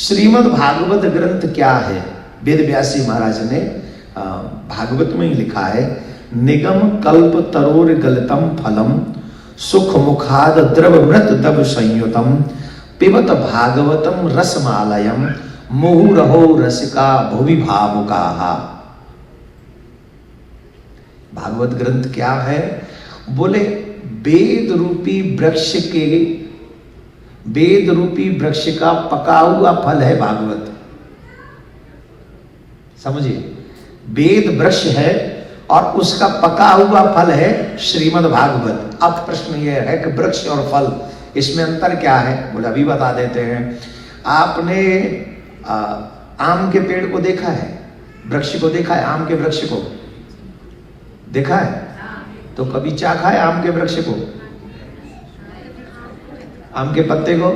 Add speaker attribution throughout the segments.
Speaker 1: श्रीमद् भागवत ग्रंथ क्या है? वेद व्यासी महाराज ने भागवत में ही लिखा है, निगम कल्प तरोर गलतम फलम सुख मुखाद द्रव मृत दब संयुतम पिबत भागवतम रसमालयम मुहुरहो रसिका भुवि भावुकाहा। भागवत ग्रंथ क्या है? बोले वेद रूपी वृक्ष के, वेद रूपी वृक्ष का पका हुआ फल है भागवत। समझिए, वेद वृक्ष है और उसका पका हुआ फल है श्रीमद् भागवत। अब प्रश्न यह है कि वृक्ष और फल इसमें अंतर क्या है? बोले अभी बता देते हैं। आपने आम के पेड़ को देखा है? वृक्ष को देखा है? आम के वृक्ष को देखा है? तो कभी चाखा है आम के वृक्ष को? आम के पत्ते को?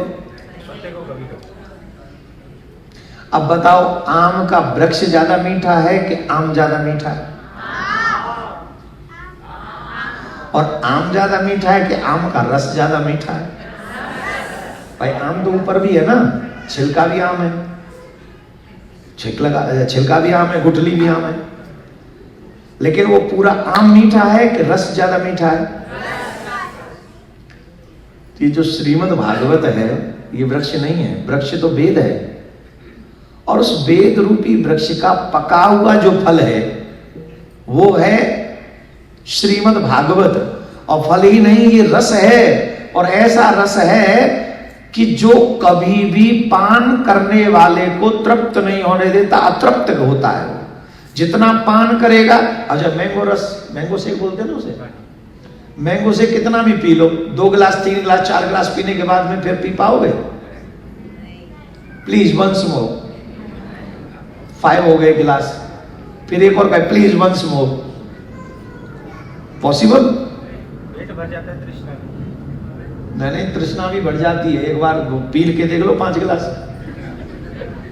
Speaker 1: अब बताओ, आम का वृक्ष ज्यादा मीठा है कि आम ज्यादा मीठा है? और आम ज्यादा मीठा है कि आम का रस ज्यादा मीठा है? भाई आम तो ऊपर भी है ना, छिलका भी आम है, छिलका भी आम है, गुठली भी आम है, लेकिन वो पूरा आम मीठा है कि रस ज्यादा मीठा है? ये जो श्रीमद् भागवत है ये वृक्ष नहीं है, वृक्ष तो वेद है, और उस वेद रूपी वृक्ष का पका हुआ जो फल है वो है श्रीमद् भागवत। और फल ही नहीं, ये रस है, और ऐसा रस है कि जो कभी भी पान करने वाले को तृप्त नहीं होने देता, अतृप्त होता है वो। जितना पान करेगा, अच्छा मैंगो रस, मैंगो शेक बोलते हैं ना उसे, मैंगो से कितना भी पी लो, 2 गिलास 3 गिलास 4 गिलास पीने के बाद में फिर पी पाओगे? प्लीज वंस मोर, 5 हो गए गिलास, फिर एक और कहे प्लीज वंस मोर, पॉसिबल? पेट भर जाता है तृष्णा। नहीं, तृष्णा भी बढ़ जाती है, एक बार पी के देख लो 5 गिलास,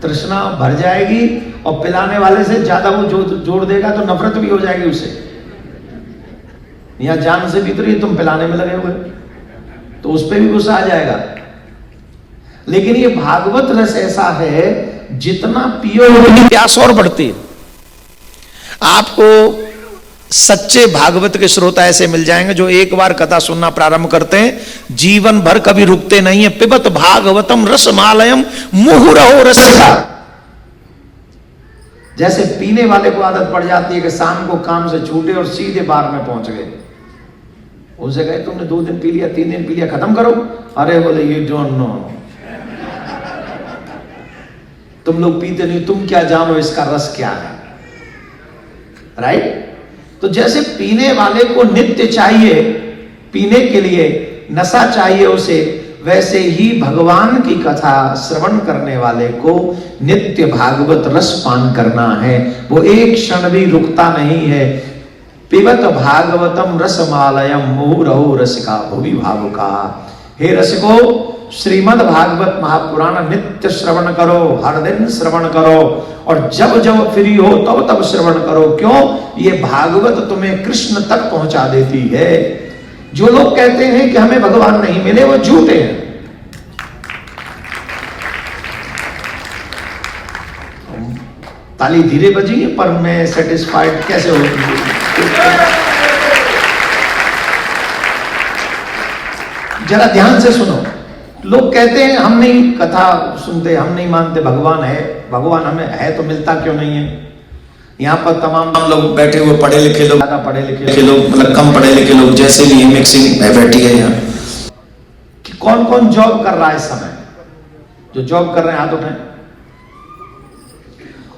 Speaker 1: तृष्णा भर जाएगी, और पिलाने वाले से ज्यादा वो जोड़ देगा तो नफरत भी हो जाएगी उसे। यहां जान से बीत रही है, तुम पिलाने में लगे हुए, तो उस पर भी गुस्सा आ जाएगा। लेकिन ये भागवत रस ऐसा है, जितना पियो उतनी प्यास और बढ़ती है। आपको सच्चे भागवत के श्रोता ऐसे मिल जाएंगे जो एक बार कथा सुनना प्रारंभ करते हैं, जीवन भर कभी रुकते नहीं है। पिबत भागवतम रसमालयम मुहुरहो रसिका। जैसे पीने वाले को आदत पड़ जाती है कि शाम को काम से छूटे और सीधे बार में पहुंच गए, उनसे कहे तुमने 2 दिन पी लिया, 3 दिन पी लिया, खत्म करो। अरे बोले यू डोंट नो, तुम लोग पीते नहीं, तुम क्या जानो इसका रस क्या है, राइट? तो जैसे पीने वाले को नित्य चाहिए, पीने के लिए नशा चाहिए उसे, वैसे ही भगवान की कथा श्रवण करने वाले को नित्य भागवत रस पान करना है। वो एक क्षण भी रुकता नहीं है। पिबत भागवतम रसमालयम मुहुरहो रसिका भुवि भावुका। हे रसिको, श्रीमद् भागवत महापुराण नित्य श्रवण करो, हर दिन श्रवण करो, और जब जब फ्री हो तब तब श्रवण करो। क्यों? ये भागवत तुम्हें कृष्ण तक पहुंचा देती है। जो लोग कहते हैं कि हमें भगवान नहीं मिले, वो झूठे हैं। ताली धीरे बजी पर मैं सेटिस्फाइड कैसे हो? जरा ध्यान से सुनो। लोग कहते हैं हम नहीं कथा सुनते, हम नहीं मानते भगवान है, भगवान हमें है तो मिलता क्यों नहीं है? यहाँ पर तमाम लोग बैठे हुए, पढ़े लिखे लोग, ज्यादा पढ़े लिखे लोग, मतलब कम पढ़े लिखे लोग, जैसे भी मिक्सिंग बैठी है यहाँ। कि कौन कौन जॉब कर रहा है इस समय? जो जॉब कर रहे हैं हाथ उठाएं।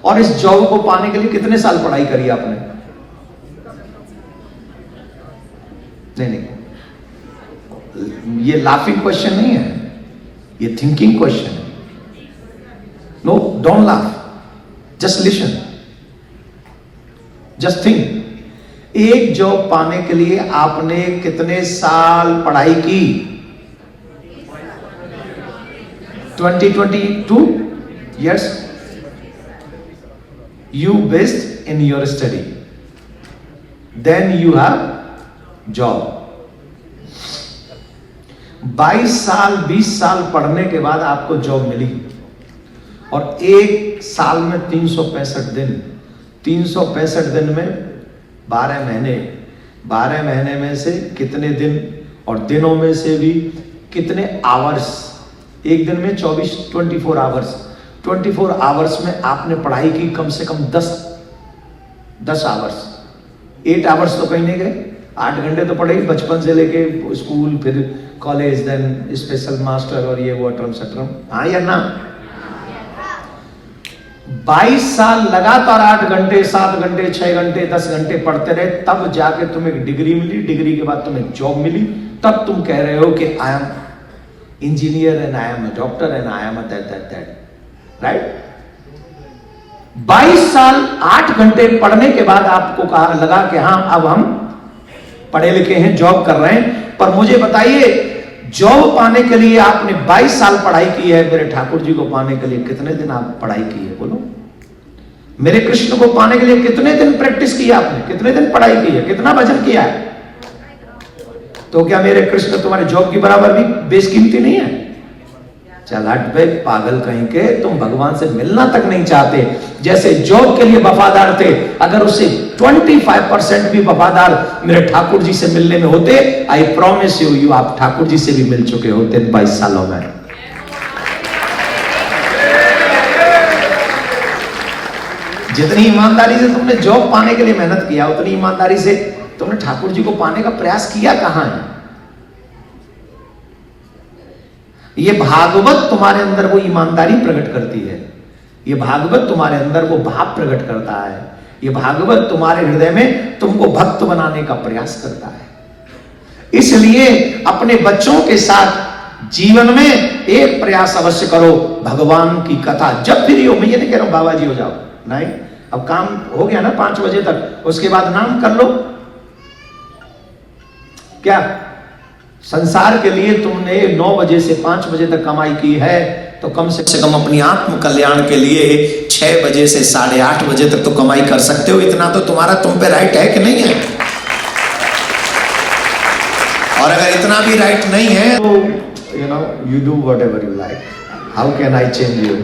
Speaker 1: और इस जॉब को पाने के लिए कितने साल पढ़ाई करी आपने? नहीं, ये लाफिंग क्वेश्चन नहीं है, ये थिंकिंग क्वेश्चन है। No, don't laugh, just listen, just think. एक जॉब पाने के लिए आपने कितने साल पढ़ाई की? 22 years you based in your study, then you have job। 22 साल 20 साल पढ़ने के बाद आपको जॉब मिली, और एक साल में 365 दिन, 365 दिन में 12 महीने, 12 महीने में से कितने दिन और दिनों में से भी कितने आवर्स, एक दिन में 24 आवर्स, 24 आवर्स में आपने पढ़ाई की कम से कम 10 आवर्स। 8 आवर्स तो कहीं नहीं गए, 8 घंटे तो पढ़े बचपन से लेके स्कूल, फिर कॉलेज, देन स्पेशल मास्टर और ये वो अटरम सटरम, हाँ या ना? 22 साल लगातार 8 घंटे, 7 घंटे, 6 घंटे, 10 घंटे पढ़ते रहे, तब जाके तुम्हें एक डिग्री मिली, डिग्री के बाद तुम्हें जॉब मिली, तब तुम कह रहे हो कि I am engineer and I am a doctor and I am a that, right? 22 साल 8 घंटे पढ़ने के बाद आपको कहा लगा कि हाँ अब हम पढ़े लिखे हैं, जॉब कर रहे हैं। पर मुझे बताइए, जॉब पाने के लिए आपने 22 साल पढ़ाई की है, मेरे ठाकुर जी को पाने के लिए कितने दिन आप पढ़ाई की है? बोलो। मेरे कृष्ण को पाने के लिए कितने दिन प्रैक्टिस किया आपने, कितने दिन पढ़ाई की है, कितना भजन किया है? तो क्या मेरे कृष्ण तुम्हारे जॉब की बराबर भी बेशकीमती नहीं है? चल हट बे पागल कहीं के, तुम भगवान से मिलना तक नहीं चाहते। जैसे जॉब के लिए वफादार थे, अगर उसे 25% भी वफादार मेरे ठाकुर जी से मिलने में होते, आई प्रॉमिस यू आप ठाकुर जी से भी मिल चुके होते 22 सालों में। जितनी ईमानदारी से तुमने जॉब पाने के लिए मेहनत किया, उतनी ईमानदारी से तुमने ठाकुर जी को पाने का प्रयास किया कहां है? ये भागवत तुम्हारे अंदर वो ईमानदारी प्रकट करती है, ये भागवत तुम्हारे अंदर वो भाव प्रकट करता है, ये भागवत तुम्हारे हृदय में तुमको भक्त बनाने का प्रयास करता है। इसलिए अपने बच्चों के साथ जीवन में एक प्रयास अवश्य करो, भगवान की कथा जब फ्री हो। मैं ये नहीं कह रहा हूं बाबा जी हो जाओ, नहीं, अब काम हो गया ना 5 बजे तक, उसके बाद नाम कर लो। क्या संसार के लिए तुमने 9 बजे से 5 बजे तक कमाई की है, तो कम से कम अपनी आत्म कल्याण के लिए 6 बजे से 8:30 बजे तक तो कमाई कर सकते हो। इतना तो तुम्हारा तुम पे राइट है कि नहीं है? और अगर इतना भी राइट नहीं है तो you do whatever you like, how can I change you?